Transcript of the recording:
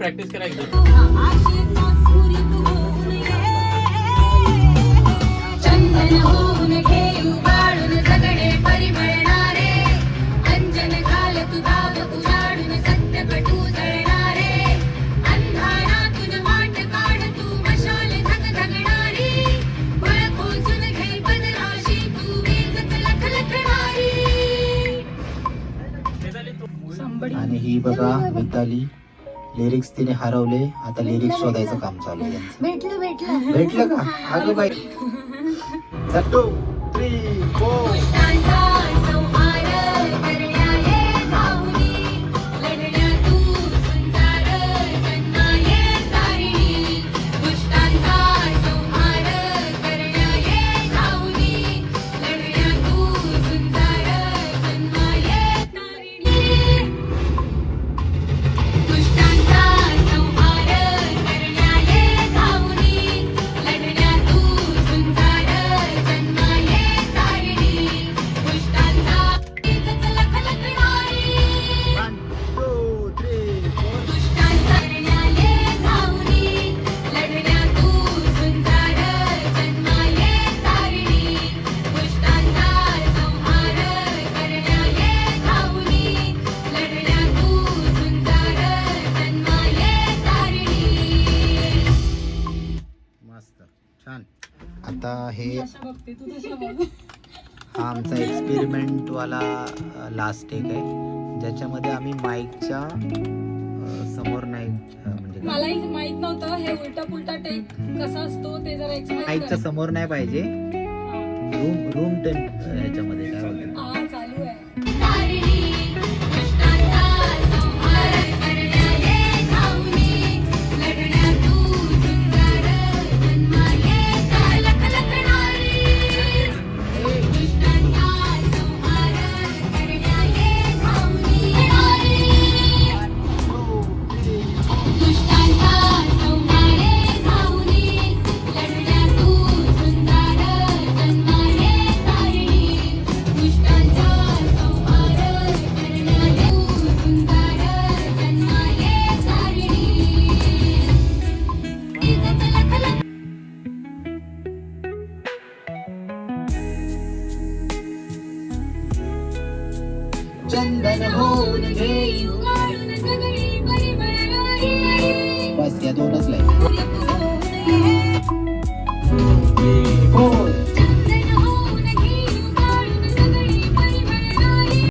Practice करायची. चंदन होऊन घेऊ बाळून जगणे परिमळणारे, अंजन घाल तू दाब उजाडून सत्यपटू जळणारे, अंधारातून वाट काढ तू मशाल धगधगणारी, बळ खोचून घे बदलाशी तू वीजच लखलखणारी. आणि ही बघा मिताली लिरिक्स तिने हरवले, आता लिरिक्स शोधायचं काम चालू आहे. भेटलं का? अगं बाई 1 2 3 4 दुष्टांचा संहार करण्याले धावली, लढण्या तू झुंजार जन्माये तारिणी, दुष्टांचा संहार करण्याले धावली, लढण्या तू झुंजार जन्माये तारिणी, दुष्टांचा संहार करण्याले धावली, लढण्या तू झुंजार जन्माये तारिणी, दुष्टांचा वीजच लखलखणारी, 1 2 3 4 दुष्टांचा करण्याले धावली, लढण्या तू झुंजार जन्माये तारिणी, दुष्टांचा संहार करण्याले धावली, लढण्या तू झुंजार जन्माये तारिणी. मस्त छान. आता हे हा आमचा एक्सपेरिमेंट वाला लास्ट टेक आहे, ज्याच्यामध्ये आम्ही माईकच्या समोर नाही म्हणजे मलाही माहित नव्हतं हे उलटा पुलटा टेक कसा असतो ते जरा एक्सप्लेन माईकच्या समोर नाही पाहिजे, रूम ह्याच्यामध्ये काय बोलतात हा चालू आहे. तारिणी, दुष्टांचा संहार करण्याले धावली, लढण्या तू झुंजार जन्माये लखलखणारी, दुष्टांचा संहार करण्याले धावली, दुष्टांचा संहार धावली, लढण्या तू झुंजार जन्माये तारिणी, दुष्टांचा संहार करण्याले तू झुंजार जन्माये तारिणी. वीजच लखलख चंदन होऊन घेऊ गाळून सगळी परिमळणारी, बस या दोनच लाईन. सूर्य तू होऊन ये.